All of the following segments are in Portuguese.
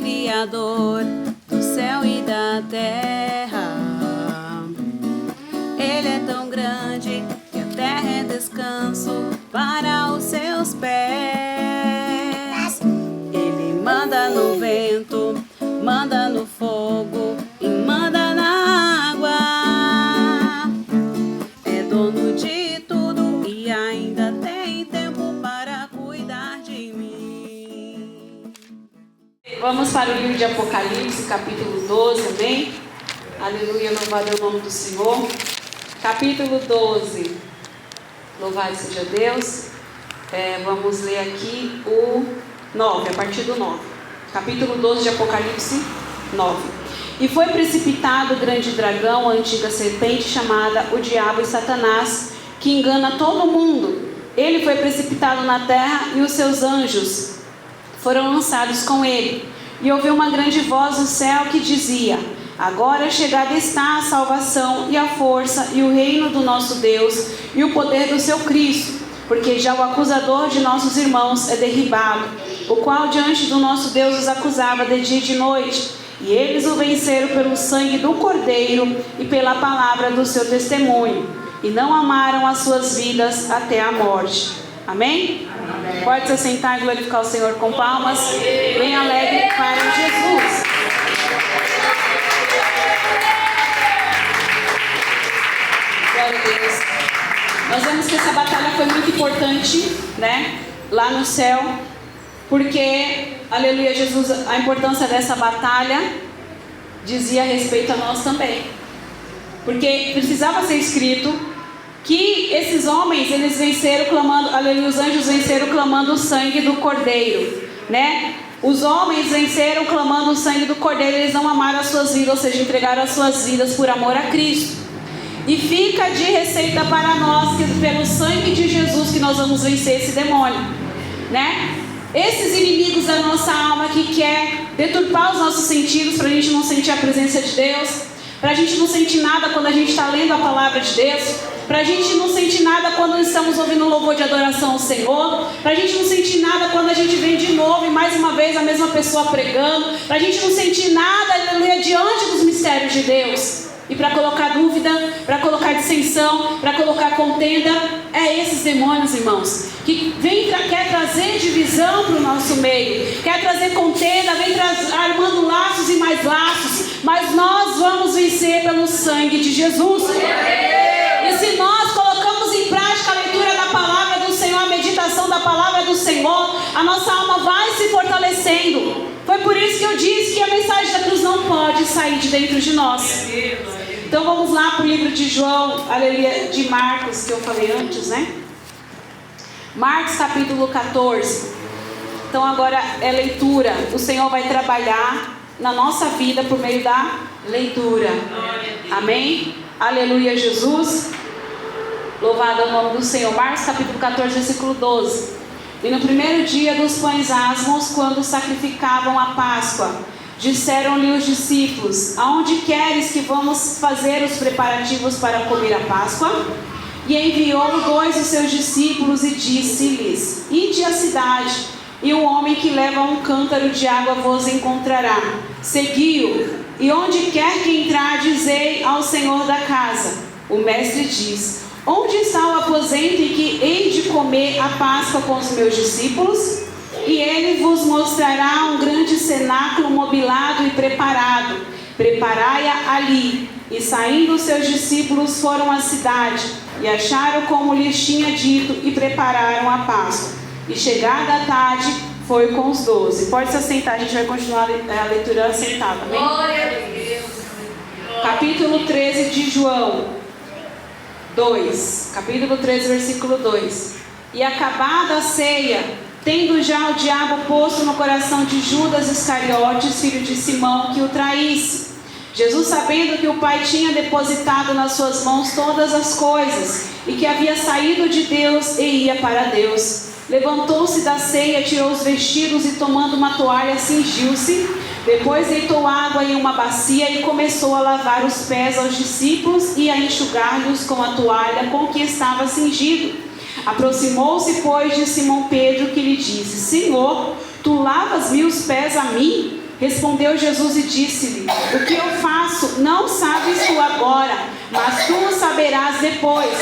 Criador do céu e da terra. Ele é tão grande que a terra é descanso para os seus pés. Ele manda no vento, manda no fogo e manda na água. É dono de tudo e ainda tem tempo para cuidar de mim. Vamos para o livro de Apocalipse, capítulo 12, amém? Aleluia, louvado é o nome do Senhor. Capítulo 12, louvado seja Deus. Vamos ler aqui o 9, a partir do 9. Capítulo 12 de Apocalipse 9. E foi precipitado o grande dragão, a antiga serpente, chamada o diabo e Satanás, que engana todo mundo. Ele foi precipitado na terra e os seus anjos foram lançados com ele. E ouviu uma grande voz do céu que dizia: agora chegada está a salvação e a força e o reino do nosso Deus e o poder do seu Cristo, porque já o acusador de nossos irmãos é derribado, o qual diante do nosso Deus os acusava de dia e de noite. E eles o venceram pelo sangue do Cordeiro e pela palavra do seu testemunho, e não amaram as suas vidas até a morte. Amém? Amém. Pode se sentar e glorificar o Senhor com palmas, bem alegre para Jesus. Glória a Deus. Nós vemos que essa batalha foi muito importante, né? Lá no céu, porque, aleluia, Jesus, a importância dessa batalha dizia a respeito a nós também. Porque precisava ser escrito que esses homens, eles venceram clamando, aleluia, os anjos venceram clamando o sangue do Cordeiro, né? Os homens venceram clamando o sangue do Cordeiro, eles não amaram as suas vidas, ou seja, entregaram as suas vidas por amor a Cristo. E fica de receita para nós, que pelo sangue de Jesus que nós vamos vencer esse demônio, né? Esses inimigos da nossa alma que quer deturpar os nossos sentidos para a gente não sentir a presença de Deus, para a gente não sentir nada quando a gente está lendo a palavra de Deus, para a gente não sentir nada quando estamos ouvindo um louvor de adoração ao Senhor, para a gente não sentir nada quando a gente vem de novo e mais uma vez a mesma pessoa pregando, para a gente não sentir nada, aleluia, diante dos mistérios de Deus. E para colocar dúvida, para colocar dissensão, para colocar contenda, é esses demônios, irmãos, que quer trazer divisão para o nosso meio, quer trazer contenda, vem armando laços e mais laços, mas nós vamos vencer pelo sangue de Jesus. E se nós colocamos em prática a leitura da palavra do Senhor, a meditação da palavra do Senhor, a nossa alma vai se fortalecendo. Foi por isso que eu disse que a mensagem da cruz não pode sair de dentro de nós. Então vamos lá para o livro de João, aleluia, de Marcos, que eu falei antes, né? Marcos capítulo 14. Então agora é leitura. O Senhor vai trabalhar na nossa vida por meio da leitura. Amém? Aleluia, Jesus. Louvado é o nome do Senhor. Marcos capítulo 14, versículo 12. E no primeiro dia dos pães asmos, quando sacrificavam a Páscoa, disseram-lhe os discípulos: aonde queres que vamos fazer os preparativos para comer a Páscoa? E enviou 2 dos seus discípulos e disse-lhes: ide à cidade, e um homem que leva um cântaro de água vos encontrará. Segui-o, e onde quer que entrar, dizei ao senhor da casa: o mestre diz: onde está o aposento em que hei de comer a Páscoa com os meus discípulos? E ele vos mostrará um grande cenáculo mobilado e preparado. Preparai-a ali. E saindo os seus discípulos foram à cidade, e acharam como lhes tinha dito, e prepararam a Páscoa. E chegada a tarde, foi com os 12. Pode se assentar, a gente vai continuar a leitura sentada, amém? Glória a Deus. Capítulo 13 de João 2, capítulo 13, versículo 2. E acabada a ceia, tendo já o diabo posto no coração de Judas Iscariotes, filho de Simão, que o traísse, Jesus, sabendo que o Pai tinha depositado nas suas mãos todas as coisas, e que havia saído de Deus e ia para Deus, levantou-se da ceia, tirou os vestidos e, tomando uma toalha, cingiu-se. Depois deitou água em uma bacia e começou a lavar os pés aos discípulos e a enxugar-lhes com a toalha com que estava cingido. Aproximou-se, pois, de Simão Pedro, que lhe disse: Senhor, tu lavas-me os pés a mim? Respondeu Jesus e disse-lhe: o que eu faço não sabes tu agora, mas tu o saberás depois.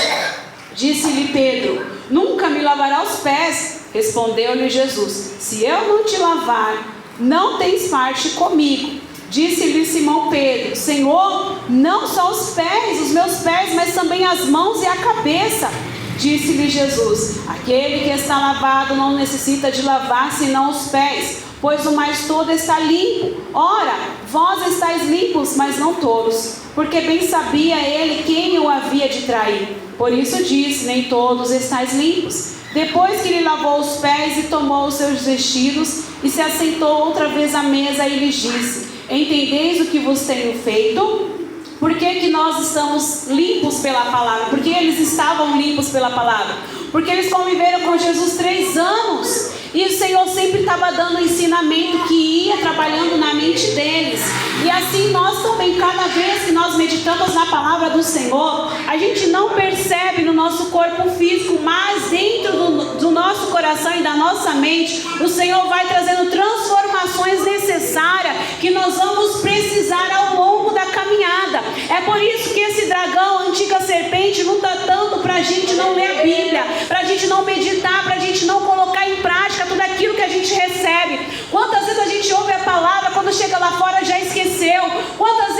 Disse-lhe Pedro: nunca me lavará os pés. Respondeu-lhe Jesus: se eu não te lavar, não tens parte comigo. Disse-lhe Simão Pedro: Senhor, não só os pés, os meus pés, mas também as mãos e a cabeça. Disse-lhe Jesus: aquele que está lavado não necessita de lavar senão os pés, pois o mais todo está limpo. Ora, vós estáis limpos, mas não todos, porque bem sabia ele quem o havia de trair. Por isso disse: nem todos estáis limpos. Depois que lhe lavou os pés e tomou os seus vestidos, e se assentou outra vez à mesa, e lhes disse: entendeis o que vos tenho feito? Por que nós estamos limpos pela palavra? Porque eles estavam limpos pela palavra. Porque eles conviveram com Jesus 3 anos. E o Senhor sempre estava dando ensinamento que ia trabalhando na mente deles. E assim nós também, cada vez que nós meditamos na palavra do Senhor, a gente não percebe no nosso corpo físico, mas dentro do nosso coração e da nossa mente, o Senhor vai trazendo transformações necessárias que nós vamos precisar ao longo da caminhada. É por isso que esse dragão, a antiga serpente, luta tanto para a gente não ler a Bíblia, para a gente não meditar, para a gente não colocar em prática tudo aquilo que a gente recebe. Quantas vezes a gente ouve a palavra, quando chega lá fora já esqueceu? Quantas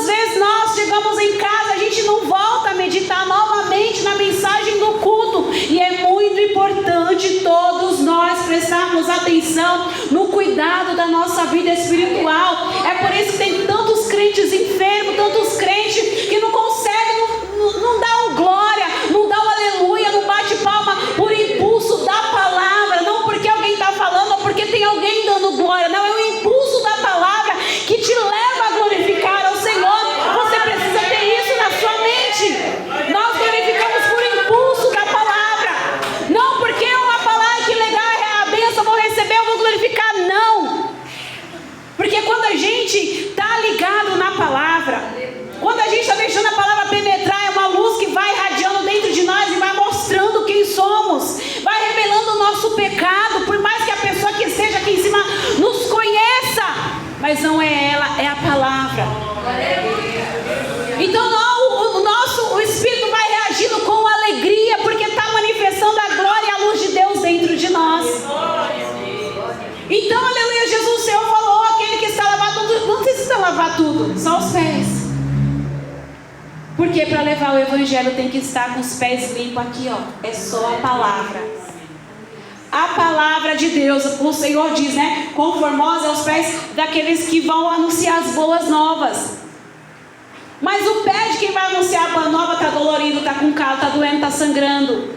vezes nós chegamos em casa, a gente não volta a meditar novamente na mensagem do culto? E é muito importante todos nós prestarmos atenção no cuidado da nossa vida espiritual. É por isso que tem tantos crentes enfermos, tantos crentes que não conseguem, não dá o glória, não dá o aleluia, não bate palma por impulso da palavra, não porque alguém está falando ou porque tem alguém dando glória, não, é o impulso da palavra que te leva a glorificar ao Senhor. Você precisa ter isso na sua mente. Nós glorificamos por impulso da palavra, não porque uma palavra que legal é a bênção, vou receber, eu vou glorificar, não. Porque quando a gente está ligado na palavra, quando a gente está deixando a palavra penetrar, é uma luz que vai irradiando dentro de nós e vai mostrando quem somos, vai revelando o nosso pecado, por mais que a pessoa que esteja aqui em cima nos conheça, mas não é ela, é a palavra. Então o Espírito vai reagindo com alegria, porque está manifestando a glória e a luz de Deus dentro de nós. Então, aleluia, Jesus, o Senhor falou: aquele que está lavado, não precisa lavar tudo, só os pés. Porque para levar o evangelho tem que estar com os pés limpos aqui, ó. É só a palavra. A palavra de Deus, o Senhor diz, né? Conformosos aos pés daqueles que vão anunciar as boas novas. Mas o pé de quem vai anunciar a boa nova está dolorido, está com calo, está doendo, está sangrando.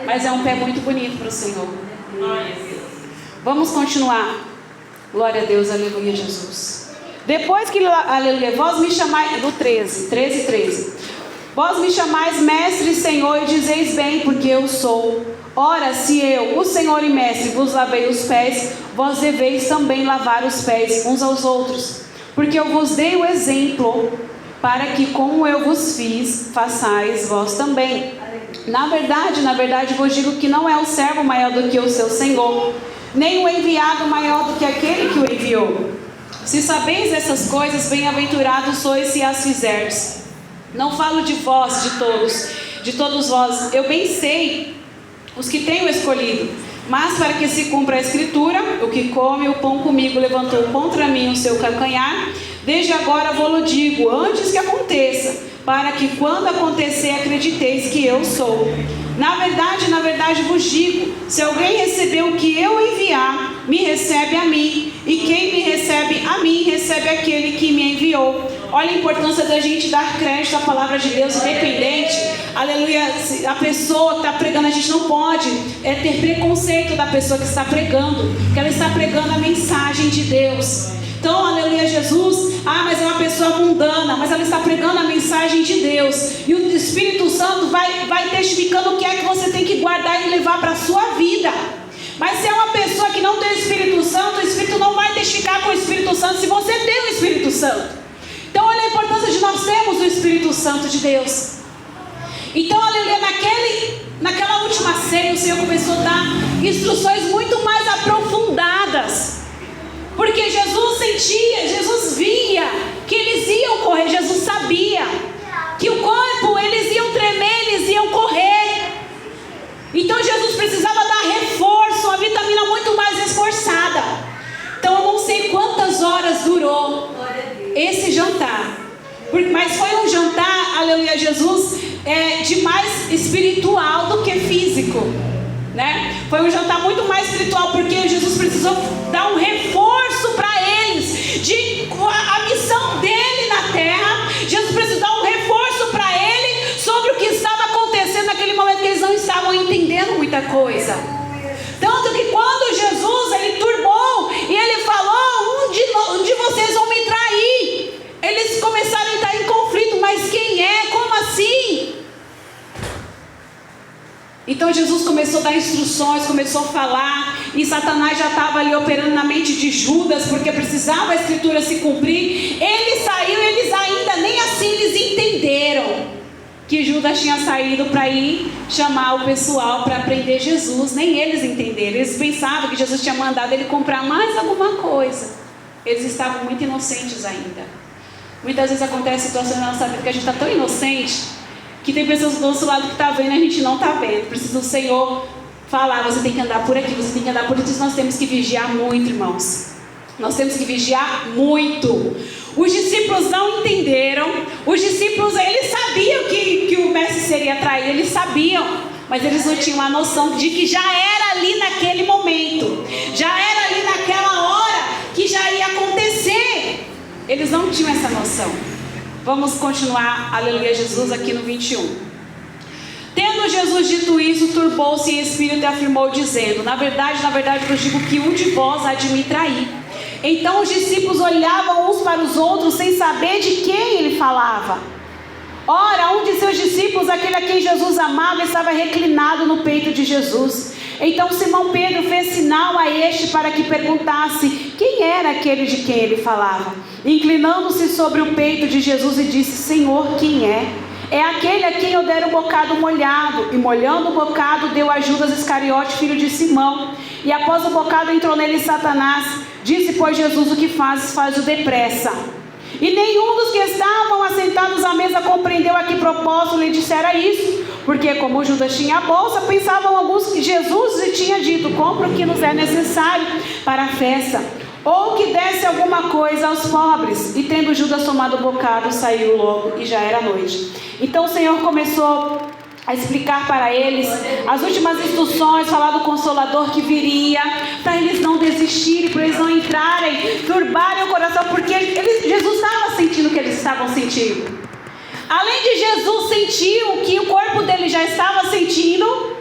Mas é um pé muito bonito para o Senhor. Vamos continuar. Glória a Deus, aleluia, Jesus. Depois que, aleluia, vós me chamais, do 13. Vós me chamais mestre e Senhor, e dizeis bem, porque eu sou. Ora, se eu, o Senhor e mestre, vos lavei os pés, vós deveis também lavar os pés uns aos outros. Porque eu vos dei o exemplo, para que como eu vos fiz, façais vós também. Na verdade vos digo que não é o servo maior do que o seu Senhor, nem o enviado maior do que aquele que o enviou. Se sabeis essas coisas, bem-aventurados sois se as fizerdes. Não falo de vós, de todos vós. Eu bem sei os que tenho escolhido. Mas para que se cumpra a escritura, o que come o pão comigo levantou contra mim o seu calcanhar. Desde agora vou-lo digo, antes que aconteça, para que quando acontecer acrediteis que eu sou. Na verdade vos digo, se alguém receber o que eu enviar, me recebe a mim, e quem me recebe a mim, recebe aquele que me enviou. Olha a importância da gente dar crédito à palavra de Deus, independente, aleluia, a pessoa que está pregando, a gente não pode ter preconceito da pessoa que está pregando, que ela está pregando a mensagem de Deus. Então, aleluia, Jesus, mas é uma pessoa mundana, mas ela está pregando a mensagem de Deus, e o Espírito Santo vai testificando o que é que você tem que guardar e levar para a sua vida. Mas se é uma pessoa que não tem o Espírito Santo, o Espírito não vai testificar com o Espírito Santo se você tem o Espírito Santo. Então olha a importância de nós termos o Espírito Santo de Deus. Então, aleluia, naquela última ceia o Senhor começou a dar instruções muito mais aprofundadas. Porque Jesus sentia, Jesus via que eles iam correr, Jesus sabia que o corpo, eles iam tremer, eles iam correr. Então Jesus precisava dar reforço, uma vitamina muito mais reforçada. Então eu não sei quantas horas durou esse jantar, mas foi um jantar, aleluia, Jesus, de mais espiritual do que físico, né? Foi um jantar muito mais espiritual, porque Jesus precisou dar um reforço para eles de a missão dele na terra. Jesus precisou dar um reforço para ele sobre o que estava acontecendo naquele momento, que eles não estavam entendendo muita coisa. Tanto que quando Jesus, ele turbou e ele falou: um de vocês vão me trair, eles começaram a entrar em conflito. Mas quem é? Como assim? Então Jesus começou a dar instruções, começou a falar, e Satanás já estava ali operando na mente de Judas, porque precisava a escritura se cumprir. Ele saiu, eles ainda nem assim eles entenderam que Judas tinha saído para ir chamar o pessoal para prender Jesus. Nem eles entenderam, eles pensavam que Jesus tinha mandado ele comprar mais alguma coisa. Eles estavam muito inocentes ainda. Muitas vezes acontece situações na nossa vida que a gente está tão inocente que tem pessoas do nosso lado que está vendo e a gente não está vendo. Precisa o Senhor falar: você tem que andar por aqui, você tem que andar por aqui. Nós temos que vigiar muito, irmãos. Nós temos que vigiar muito. Os discípulos não entenderam. Os discípulos, eles sabiam que o mestre seria traído, eles sabiam, mas eles não tinham a noção de que já era ali naquele momento, já era ali naquela hora que já ia acontecer. Eles não tinham essa noção. Vamos continuar, aleluia, Jesus, aqui no 21. Tendo Jesus dito isso, turbou-se em espírito e afirmou, dizendo: na verdade vos digo que um de vós há de me trair. Então os discípulos olhavam uns para os outros, sem saber de quem ele falava. Ora, um de seus discípulos, aquele a quem Jesus amava, estava reclinado no peito de Jesus. Então Simão Pedro fez sinal a este para que perguntasse quem era aquele de quem ele falava. Inclinando-se sobre o peito de Jesus e disse: Senhor, quem é? É aquele a quem eu der um bocado molhado. E molhando o bocado, deu a Judas Iscariote, filho de Simão. E após o bocado entrou nele Satanás. Disse, pois, Jesus: o que fazes, faz-o depressa. E nenhum dos que estavam assentados à mesa compreendeu a que propósito lhe dissera isso, porque como Judas tinha a bolsa, pensavam alguns que Jesus lhe tinha dito: compra o que nos é necessário para a festa, ou que desse alguma coisa aos pobres. E tendo Judas tomado o bocado, saiu logo, e já era noite. Então o Senhor começou a explicar para eles as últimas instruções, falar do Consolador que viria, para eles não desistirem, para eles não entrarem, turbarem o coração, porque Jesus estava sentindo o que eles estavam sentindo. Além de Jesus sentir o que o corpo dele já estava sentindo,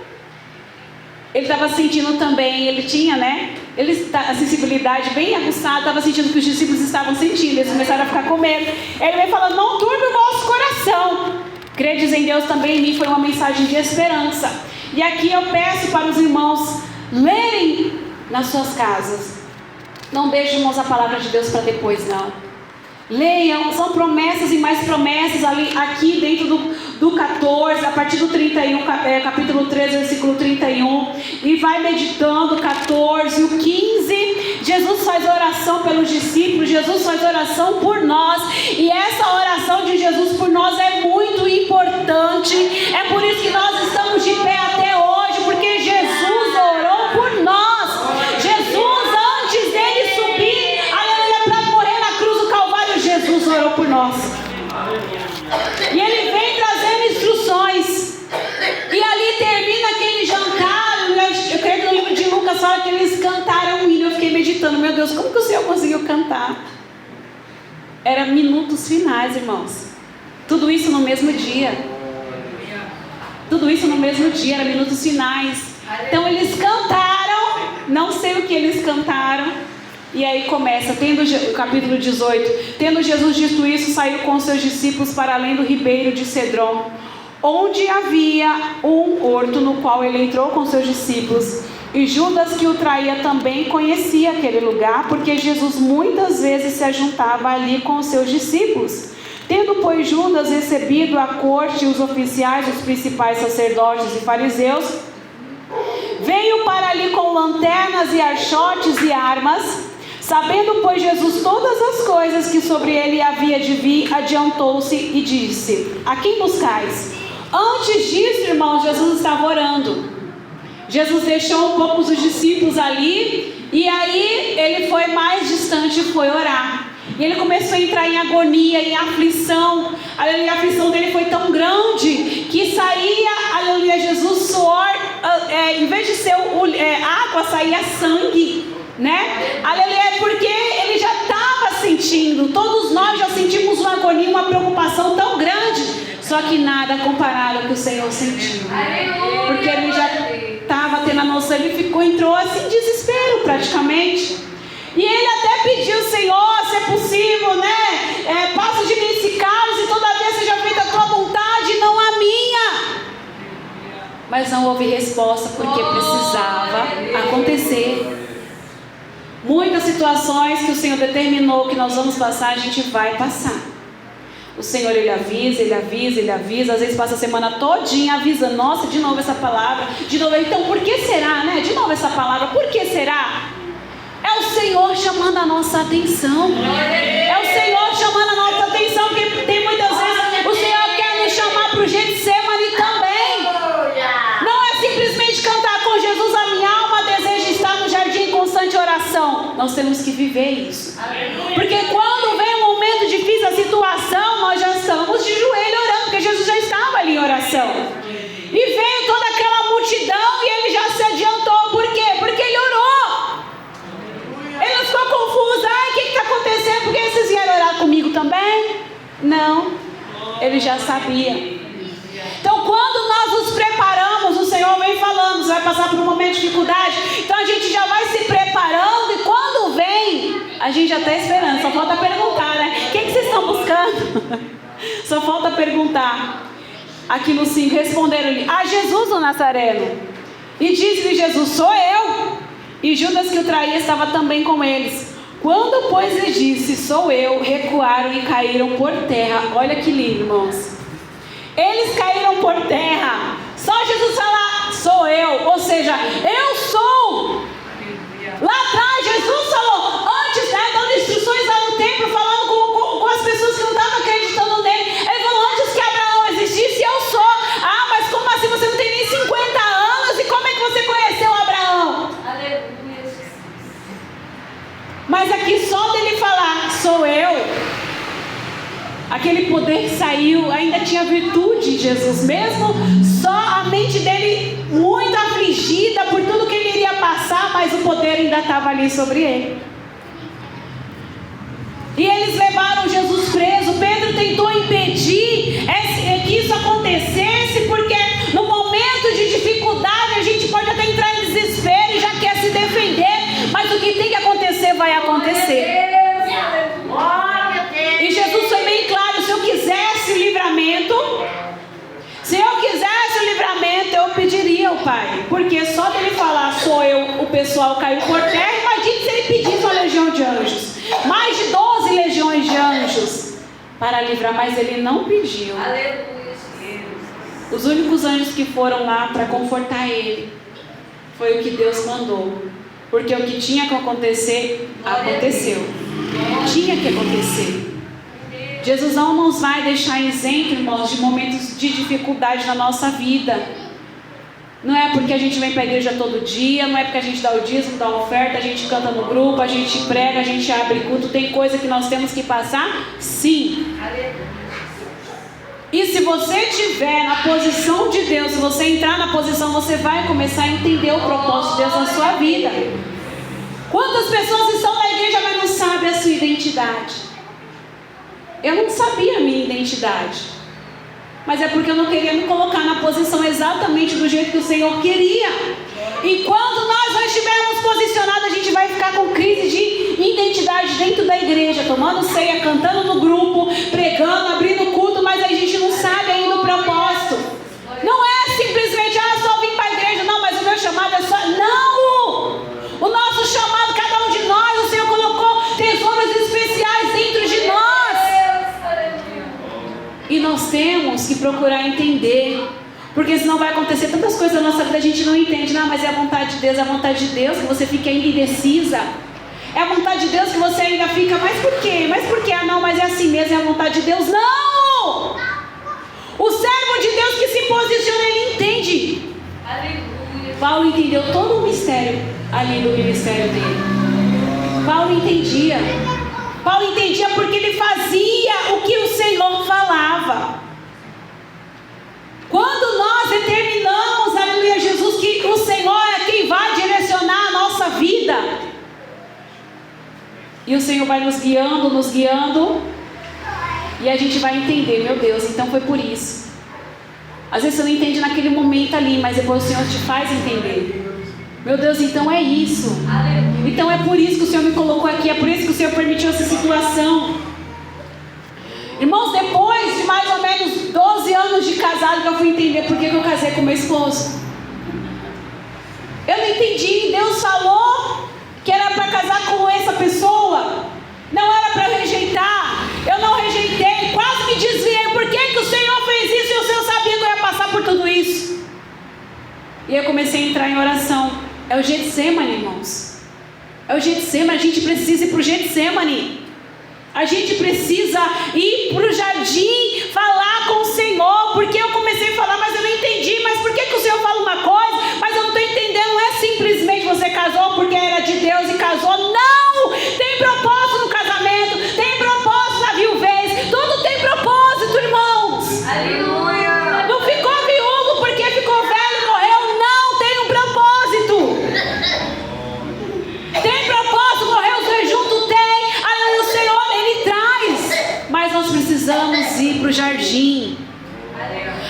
ele estava sentindo também, ele tinha, a sensibilidade bem aguçada, estava sentindo o que os discípulos estavam sentindo. Eles começaram a ficar com medo. Ele veio falando: não turbe o vosso coração, credes em Deus, também em mim. Foi uma mensagem de esperança. E aqui eu peço para os irmãos lerem nas suas casas. Não deixem, irmãos, a palavra de Deus para depois, não. Leiam, são promessas e mais promessas ali, aqui dentro do 14, a partir do 31, capítulo 13, versículo 31, e vai meditando o 14, o 15, Jesus faz oração pelos discípulos, Jesus faz oração por nós, e essa oração de Jesus por nós é muito importante. É por isso que nós estamos de pé até hoje, porque Jesus orou por nós. Jesus orou por nós. E ele vem trazendo instruções. E ali termina aquele jantar. Eu creio que no livro de Lucas fala que eles cantaram um hino. Eu fiquei meditando: meu Deus, como que o Senhor conseguiu cantar? Era minutos finais, irmãos. Tudo isso no mesmo dia. Tudo isso no mesmo dia, era minutos finais. Então eles cantaram. Não sei o que eles cantaram. E aí começa, o capítulo 18. Tendo Jesus dito isso, saiu com seus discípulos para além do ribeiro de Cedron, onde havia um horto, no qual ele entrou com seus discípulos. E Judas, que o traía, também conhecia aquele lugar, porque Jesus muitas vezes se ajuntava ali com os seus discípulos. Tendo, pois, Judas recebido a corte, os oficiais, os principais sacerdotes e fariseus, veio para ali com lanternas e archotes e armas. Sabendo, pois, Jesus todas as coisas que sobre ele havia de vir, adiantou-se e disse: a quem buscais? Antes disso, irmãos, Jesus estava orando. Jesus deixou um pouco os discípulos ali, e aí ele foi mais distante e foi orar. E ele começou a entrar em agonia, em aflição. Aleluia, a aflição dele foi tão grande que saía, aleluia, Jesus, suor, em vez de ser água, saía sangue, né? Aleluia, porque ele já estava sentindo. Todos nós já sentimos uma agonia, uma preocupação tão grande. Só que nada comparado ao que o Senhor sentiu. Porque ele já estava tendo a noção, ele entrou assim em desespero praticamente. E ele até pediu: Senhor, se é possível, né? Passa de mim esse cálice, todavia seja feita a tua vontade, não a minha. Mas não houve resposta, porque precisava acontecer. Muitas situações que o Senhor determinou que nós vamos passar, a gente vai passar. O Senhor, Ele avisa, Ele avisa, Ele avisa. Às vezes passa a semana todinha avisando: nossa, de novo essa palavra, de novo. Então por que será, né? De novo essa palavra, por que será? É o Senhor chamando a nossa atenção. É o Senhor chamando a nossa atenção, porque tem muitas vezes o Senhor quer nos chamar para o Getsemane também. Não é simplesmente cantar com Jesus: a minha alma deseja estar no jardim em constante oração. Nós temos que viver isso. Porque quando vem um momento difícil, a situação, nós já estamos de joelho orando, porque Jesus já estava ali em oração. E veio toda aquela multidão e ele já se adiantou. Por quê? Porque ele orou. Ele não ficou confuso: ai, o que está acontecendo? Porque vocês vieram orar comigo também? Não, ele já sabia. Então, quando nós nos preparamos, o Senhor vem falando: você vai passar por um momento de dificuldade. Então a gente já vai se preparando, e quando vem, a gente já está esperando. Só falta perguntar, né? O que vocês estão buscando? Só falta perguntar. Aqui no 5, responderam-lhe: a Jesus o Nazareno. E disse-lhe Jesus: sou eu. E Judas, que o traía, estava também com eles. Quando, pois, lhe disse: sou eu, recuaram e caíram por terra. Olha que lindo, irmãos. Eles caíram por terra. Só Jesus falar: sou eu. Ou seja, eu sou. Lá atrás, Jesus falou, antes, né, dando instruções lá no templo, falando com as pessoas que não estavam acreditando nele. Ele falou: antes que Abraão existisse, eu sou. Ah, mas como assim? Você não tem nem 50 anos. E como é que você conheceu Abraão? Mas aqui só dele falar: sou eu, aquele poder saiu. Ainda tinha virtude em Jesus, mesmo só a mente dele muito afligida por tudo que ele iria passar, mas o poder ainda estava ali sobre ele. E eles levaram Jesus preso. Pedro tentou impedir que isso acontecesse, porque no momento de dificuldade a gente pode até entrar em desespero e já quer se defender, mas o que tem que acontecer vai acontecer. E Jesus foi bem claro: se eu quisesse livramento, eu pediria ao Pai. Porque só dele falar: sou eu, o pessoal caiu por terra. Imagine se ele pedisse uma legião de anjos, mais de 12 legiões de anjos para livrar, mas ele não pediu. Os únicos anjos que foram lá para confortar ele foi o que Deus mandou, porque o que tinha que acontecer, aconteceu. Tinha que acontecer. Jesus não nos vai deixar isento, irmãos, de momentos de dificuldade na nossa vida. Não é porque a gente vem para a igreja todo dia, não é porque a gente dá o dízimo, dá a oferta, a gente canta no grupo, a gente prega, a gente abre culto. Tem coisa que nós temos que passar? Sim. E se você estiver na posição de Deus, se você entrar na posição, você vai começar a entender o propósito de Deus na sua vida. Quantas pessoas estão na igreja, mas não sabem a sua identidade? Eu não sabia a minha identidade, mas é porque eu não queria me colocar na posição exatamente do jeito que o Senhor queria. E quando nós não estivermos posicionados, a gente vai ficar com crise de identidade dentro da igreja, tomando ceia, cantando no grupo, pregando, abrindo culto, mas a gente não sabe ainda o propósito. Não é simplesmente: só vim para a igreja. Não, mas o meu chamado é só... Não! O nosso chamado, cada um de nós, o Senhor colocou tesouros especiais dentro de nós. E nós temos que procurar entender, porque senão vai acontecer tantas coisas na nossa vida, a gente não entende. Não, mas é a vontade de Deus, que você fique ainda indecisa. É a vontade de Deus que você ainda fica, mas por quê? Mas por quê? Ah, não, mas é assim mesmo, é a vontade de Deus. Não! O servo de Deus que se posiciona, ele entende. Aleluia. Paulo entendeu todo o mistério ali do ministério dele. Paulo entendia. Paulo entendia porque ele fazia o que o Senhor falava. Quando nós determinamos, aleluia, Jesus, que o Senhor é quem vai direcionar a nossa vida, e o Senhor vai nos guiando, e a gente vai entender, meu Deus, então foi por isso. Às vezes você não entende naquele momento ali, mas depois o Senhor te faz entender. Meu Deus, então é isso. Então é por isso que o Senhor me colocou aqui, é por isso que o Senhor permitiu essa situação. Irmãos, depois de mais ou menos 12 anos de casado, que eu fui entender por que eu casei com meu esposo. Eu não entendi, Deus falou que era para casar com essa pessoa, não era para rejeitar. Eu não rejeitei, quase me desviei. Por que o Senhor fez isso? E o Senhor sabia que eu ia passar por tudo isso. E eu comecei a entrar em oração. É o Getsemane, irmãos. É o Getsemane. A gente precisa ir para o Getsemane. A gente precisa ir para o jardim, falar com o Senhor. Porque eu comecei a falar, mas eu não entendi. Mas por que o Senhor fala uma coisa, mas eu não estou entendendo? Não é simplesmente você casou porque era de Deus e casou. Não! Tem propósito no casamento. Tem propósito na viuvez. Tudo tem propósito, irmãos. Aleluia! Não ficou viúvo porque ficou velho e morreu. Não, tem um propósito. Tem propósito, morreu, você junto tem. Aí o Senhor, Ele traz. Mas nós precisamos ir para o jardim.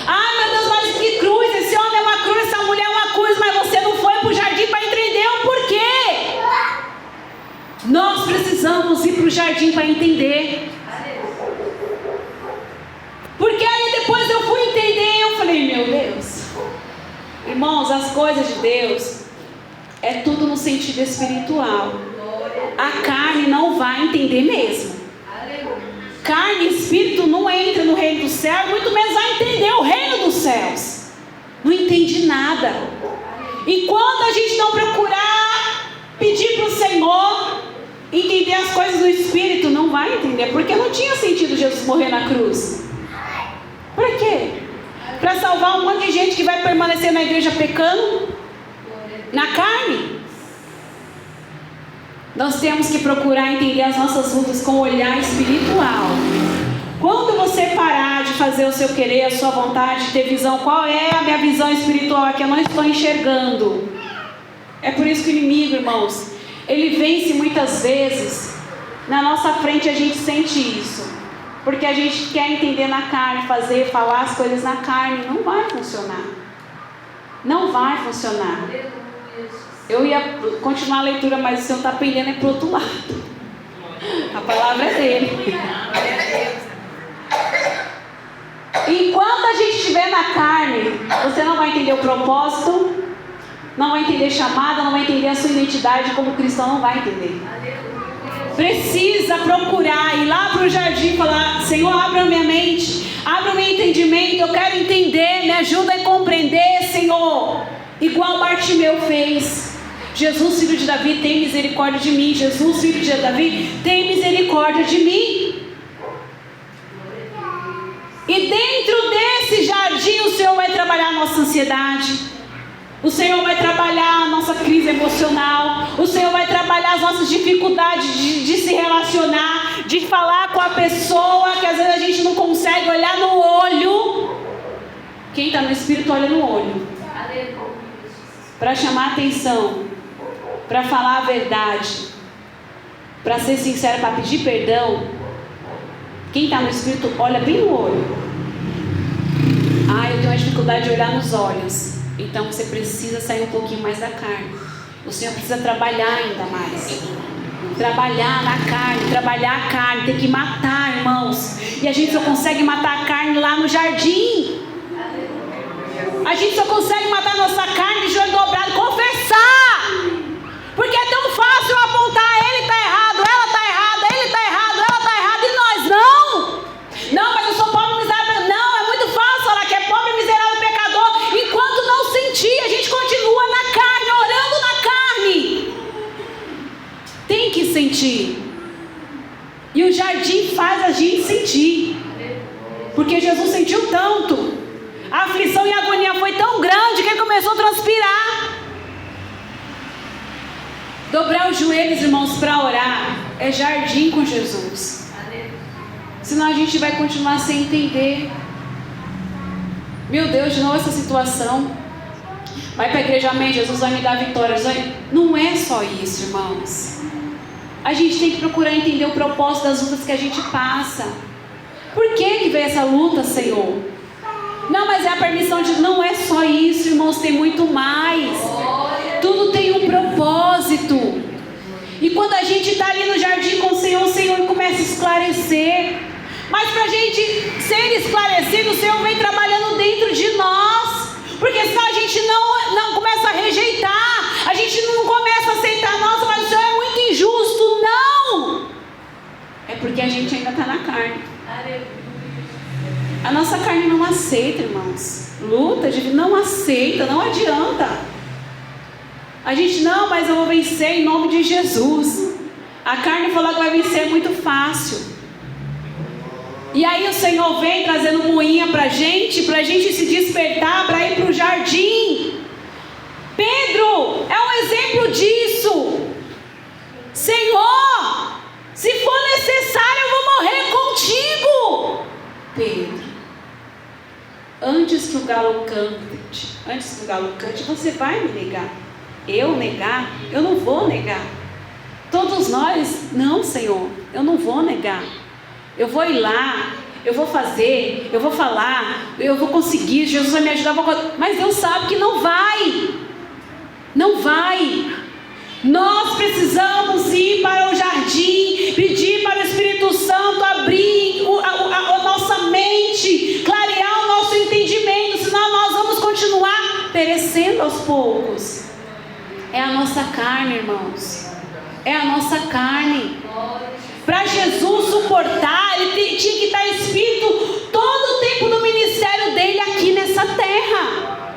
Ai, meu Deus, mas que cruz. Esse homem é uma cruz, essa mulher é uma cruz. Mas você não foi para o jardim para entender o porquê. Nós precisamos ir para o jardim para entender. Porque aí depois eu fui entender e eu falei, meu Deus. Irmãos, as coisas de Deus é tudo no sentido espiritual. A carne não vai entender mesmo. Carne e espírito não entra no reino do céu, muito menos vai entender o reino dos céus. Não entende nada. Enquanto a gente não procurar pedir para o Senhor entender as coisas do espírito, não vai entender. Porque não tinha sentido Jesus morrer na cruz. Para quê? Para salvar um monte de gente que vai permanecer na igreja pecando? Na carne? Nós temos que procurar entender as nossas lutas com o olhar espiritual. Quando você parar de fazer o seu querer, a sua vontade, ter visão, qual é a minha visão espiritual? É que eu não estou enxergando. É por isso que o inimigo, irmãos, ele vence muitas vezes. Na nossa frente a gente sente isso. Porque a gente quer entender na carne, falar as coisas na carne. Não vai funcionar. Não vai funcionar. Eu ia continuar a leitura, mas o Senhor está pendendo para o outro lado. A palavra é dele. Enquanto a gente estiver na carne, você não vai entender o propósito, não vai entender chamada, não vai entender a sua identidade como cristão, não vai entender. Precisa procurar ir lá para o jardim e falar: Senhor, abra minha mente, abra o meu entendimento, eu quero entender, me ajuda a compreender, Senhor. Igual Bartimeu fez. Jesus, filho de Davi, tem misericórdia de mim. Jesus, filho de Davi, tem misericórdia de mim. E dentro desse jardim o Senhor vai trabalhar a nossa ansiedade. O Senhor vai trabalhar a nossa crise emocional. O Senhor vai trabalhar as nossas dificuldades de se relacionar, de falar com a pessoa, que às vezes a gente não consegue olhar no olho. Quem está no Espírito olha no olho. Para chamar atenção, para falar a verdade, para ser sincero, para pedir perdão. Quem está no Espírito olha bem no olho. Eu tenho uma dificuldade de olhar nos olhos. Então você precisa sair um pouquinho mais da carne. O Senhor precisa trabalhar ainda mais. Trabalhar na carne, trabalhar a carne. Tem que matar, irmãos. E a gente só consegue matar a carne lá no jardim. A gente só consegue matar a nossa carne de joelho dobrado, confessar. Porque é tão fácil apontar: ele está errado, ela está errada, ele está errado, ela está errada, e nós não. Não, mas eu sou pobre, miserável. Não, é muito fácil falar que é pobre, miserável, pecador. Enquanto não sentir, a gente continua na carne, orando na carne. Tem que sentir. E o jardim faz a gente sentir. Porque Jesus sentiu tanto. A aflição e a agonia foi tão grande que ele começou a transpirar. Dobrar os joelhos, irmãos, para orar é jardim com Jesus. Senão a gente vai continuar sem entender. Meu Deus, de novo essa situação. Vai para a igreja, amém, Jesus vai me dar vitória. Não é só isso, irmãos. A gente tem que procurar entender o propósito das lutas que a gente passa. Por que veio essa luta, Senhor? Não, mas é a permissão de... Não é só isso, irmãos, tem muito mais. Tudo tem um propósito. E quando a gente está ali no jardim com o Senhor começa a esclarecer. Mas para a gente ser esclarecido, o Senhor vem trabalhando dentro de nós. Porque senão a gente não começa a rejeitar. A gente não começa a aceitar. Nossa, mas o Senhor é muito injusto. Não! É porque a gente ainda está na carne. A nossa carne não aceita, irmãos. Luta, não aceita, não adianta. A gente, não, mas eu vou vencer em nome de Jesus. A carne falou que vai vencer muito fácil. E aí o Senhor vem trazendo moinha pra gente se despertar, para ir para o jardim. Pedro é um exemplo disso. Senhor, se for necessário eu vou morrer contigo. Pedro, antes que o galo cante, você vai me negar. Eu negar? Eu não vou negar. Todos nós, não, Senhor, eu não vou negar. Eu vou ir lá, eu vou fazer, eu vou falar, eu vou conseguir, Jesus vai me ajudar. Mas Deus sabe que não vai. Não vai. Nós precisamos ir para o jardim, pedir para o Espírito Santo abrir a nossa mente, clarear o nosso entendimento, senão nós vamos continuar perecendo aos poucos. É a nossa carne, irmãos. É a nossa carne. Para Jesus suportar, ele tinha que estar espírito todo o tempo do ministério dele aqui nessa terra.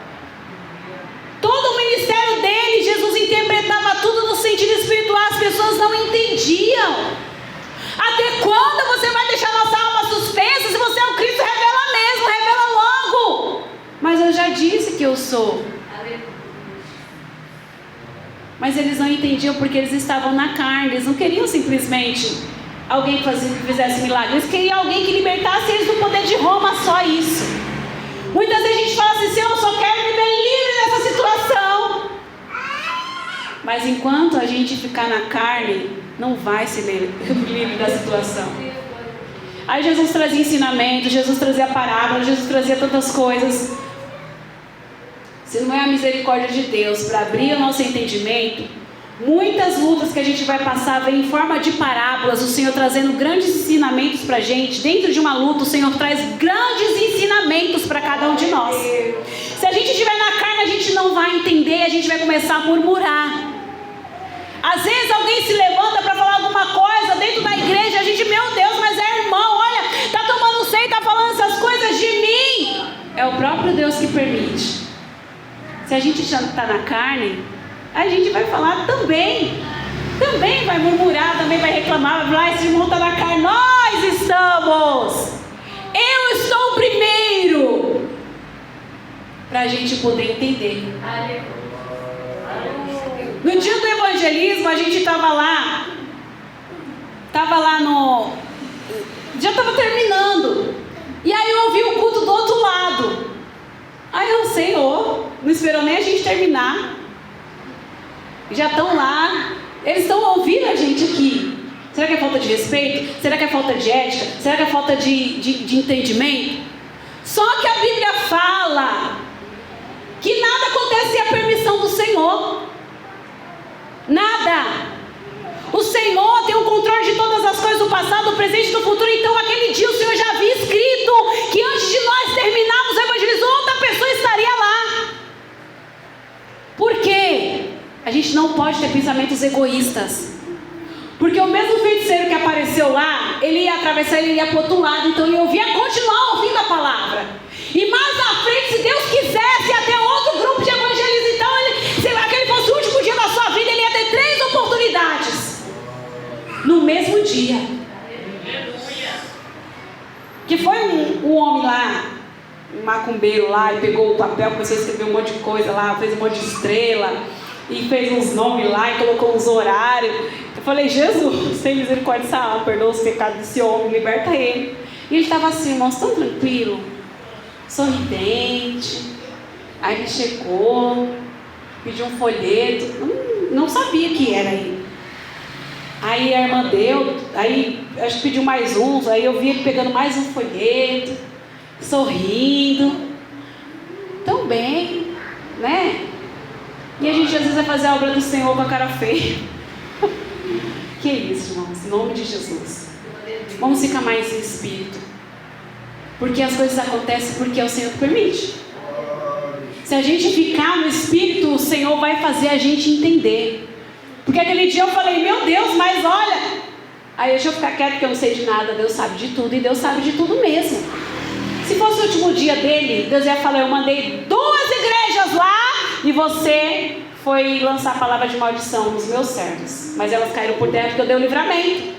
Todo o ministério dele, Jesus interpretava tudo no sentido espiritual, as pessoas não entendiam. Até quando você vai deixar nossa alma suspensa? Se você é o Cristo, revela mesmo, revela logo. Mas eu já disse que eu sou. Mas eles não entendiam porque eles estavam na carne. Eles não queriam simplesmente alguém que fizesse milagre. Eles queriam alguém que libertasse eles do poder de Roma, só isso. Muitas vezes a gente fala assim, Senhor, eu só quero me ver livre dessa situação. Mas enquanto a gente ficar na carne, não vai ser livre da situação. Aí Jesus trazia ensinamento, Jesus trazia parábola, Jesus trazia tantas coisas. Se não é a misericórdia de Deus para abrir o nosso entendimento, muitas lutas que a gente vai passar vem em forma de parábolas, o Senhor trazendo grandes ensinamentos para a gente. Dentro de uma luta, o Senhor traz grandes ensinamentos para cada um de nós. Se a gente estiver na carne, a gente não vai entender, a gente vai começar a murmurar. Às vezes alguém se levanta para falar alguma coisa dentro da igreja, a gente, meu Deus, mas é irmão, olha, está tomando ceia, está falando essas coisas de mim. É o próprio Deus que permite. Se a gente já está na carne, a gente vai falar também vai murmurar, também vai reclamar, vai falar, esse irmão está na carne, nós estamos, eu estou primeiro, para a gente poder entender. No dia do evangelismo, a gente estava lá já estava terminando, e aí eu ouvi o culto do outro lado. Aí eu, Senhor, não esperou nem a gente terminar. Já estão lá. Eles estão ouvindo a gente aqui. Será que é falta de respeito? Será que é falta de ética? Será que é falta de entendimento? Só que a Bíblia fala que nada acontece sem a permissão do Senhor. Nada. O Senhor tem o controle de todas as coisas do passado, do presente e do futuro. Então aquele dia o Senhor já havia escrito que antes de nós terminarmos o evangelismo, outra pessoa estaria lá. Por quê? A gente não pode ter pensamentos egoístas. Porque o mesmo feiticeiro que apareceu lá, ele ia atravessar, ele ia para o outro lado. Então ele ia continuar ouvindo a palavra. E mais à frente, se Deus quisesse, ia ter outro grupo de evangelistas. Então, se aquele fosse o último dia da sua vida, ele ia ter 3 oportunidades. no mesmo dia. Que foi um homem lá, um macumbeiro lá, e pegou o papel, começou a escrever um monte de coisa lá, fez um monte de estrela, e fez uns nomes lá, e colocou uns horários. Eu falei, Jesus, tem misericórdia dessa alma, perdoa os pecados desse homem, liberta ele. E ele estava assim, irmãos, tão tranquilo, sorridente. Aí ele chegou, pediu um folheto, não sabia que era ele. Aí a irmã deu, aí acho que pediu mais uns, aí eu vi ele pegando mais um folheto, sorrindo, tão bem, né? E a gente às vezes vai fazer a obra do Senhor com a cara feia. Que isso, irmãos, em nome de Jesus. Vamos ficar mais em espírito. Porque as coisas acontecem porque é o Senhor que permite. Se a gente ficar no espírito, o Senhor vai fazer a gente entender. Porque aquele dia eu falei, meu Deus, mas olha. Aí deixa eu ficar quieto porque eu não sei de nada. Deus sabe de tudo e Deus sabe de tudo mesmo. Se fosse o último dia dele, Deus ia falar, eu mandei 2 igrejas lá e você foi lançar a palavra de maldição nos meus servos. Mas elas caíram por terra porque eu dei o livramento.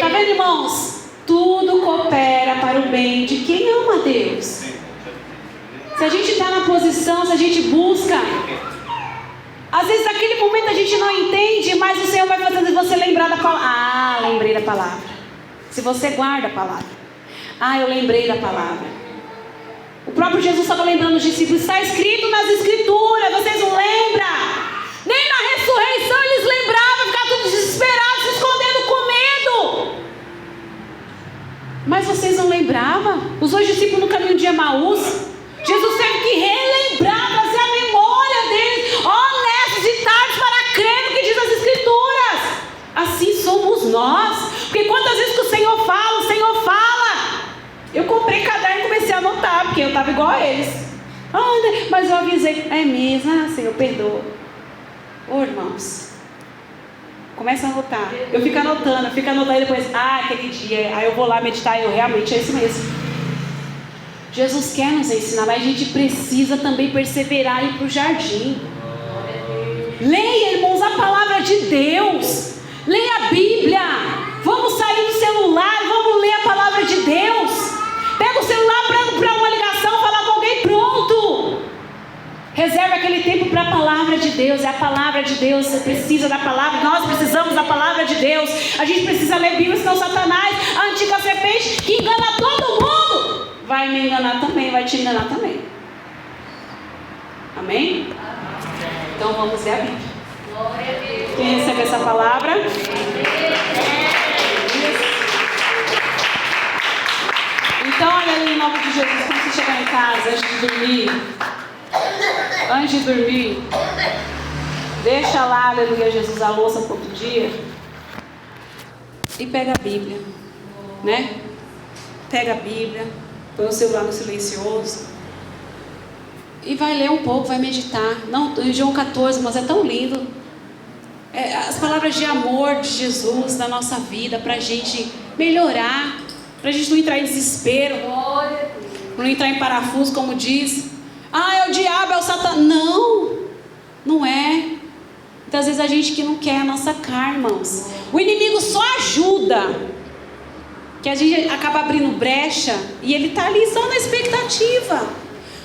Tá vendo, irmãos? Tudo coopera para o bem de quem ama a Deus. Se a gente está na posição, se a gente busca, às vezes naquele momento a gente não entende, mas o Senhor vai fazendo você lembrar da palavra. Ah, lembrei da palavra. Se você guarda a palavra. Ah, eu lembrei da palavra. O próprio Jesus estava lembrando os discípulos, está escrito nas escrituras, vocês não lembram? Nem na ressurreição eles lembravam, ficavam todos desesperados, se escondendo com medo. Mas vocês não lembravam? Os 2 discípulos no caminho de Emaús, Jesus teve que relembrar, trazer a memória deles, honestos e tardos para crer no que diz as escrituras. Assim somos nós, porque quantas vezes que o Senhor fala, o Senhor fala. Eu comprei caderno e comecei a anotar, porque eu estava igual a eles. Mas eu avisei, é mesmo, Senhor, perdoa. Ô irmãos, começa a anotar. Eu fico anotando e depois, aquele dia, aí eu vou lá meditar, eu realmente é isso mesmo. Jesus quer nos ensinar, mas a gente precisa também perseverar e ir para o jardim. Leia, irmãos, a palavra de Deus. Leia a Bíblia. Vamos sair do celular, vamos ler a palavra de Deus. Pega o celular para uma ligação, falar com alguém, pronto. Reserva aquele tempo para a palavra de Deus. É a palavra de Deus, você precisa da palavra. Nós precisamos da palavra de Deus. A gente precisa ler Bíblia, senão Satanás, a antiga serpente que engana todo mundo, vai me enganar também, vai te enganar também. Amém? Então vamos ler a Bíblia. Quem recebe essa palavra? Então, olha em nome de Jesus, quando você chegar em casa, antes de dormir, deixa lá, aleluia, Jesus, a louça para outro dia e pega a Bíblia, né? Pega a Bíblia, põe o celular no silencioso e vai ler um pouco, vai meditar. Não, João 14, mas é tão lindo. As palavras de amor de Jesus na nossa vida, para a gente melhorar, para a gente não entrar em desespero, não entrar em parafuso, como diz. É o diabo, é o Satanás. Não, não é. Muitas vezes a gente que não quer a nossa carne, irmãos. O inimigo só ajuda, que a gente acaba abrindo brecha, e ele está ali só na expectativa.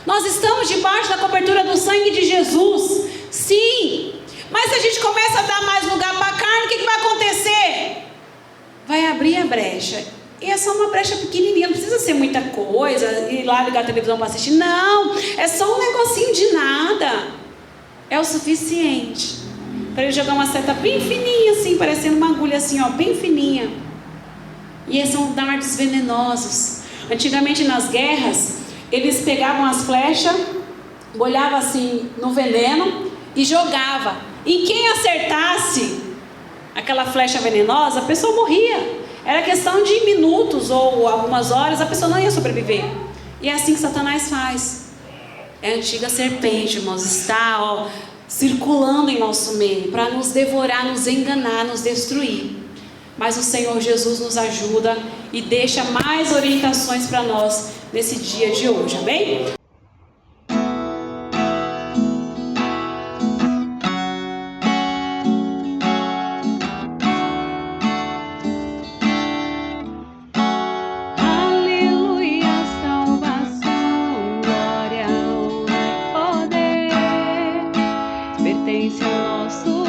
Nós estamos debaixo da cobertura do sangue de Jesus, sim. Mas se a gente começa a dar mais lugar para a carne, o que vai acontecer? Vai abrir a brecha. E é só uma brecha pequenininha, não precisa ser muita coisa, ir lá ligar a televisão para assistir. Não, é só um negocinho de nada. É o suficiente para ele jogar uma seta bem fininha assim, parecendo uma agulha assim, ó, bem fininha. E esses são dardos venenosos. Antigamente nas guerras, eles pegavam as flechas, molhavam assim no veneno e jogavam. E quem acertasse aquela flecha venenosa, a pessoa morria. Era questão de minutos ou algumas horas, a pessoa não ia sobreviver. E é assim que Satanás faz. É a antiga serpente, irmãos, está circulando em nosso meio para nos devorar, nos enganar, nos destruir. Mas o Senhor Jesus nos ajuda e deixa mais orientações para nós nesse dia de hoje, amém? pertence ao nosso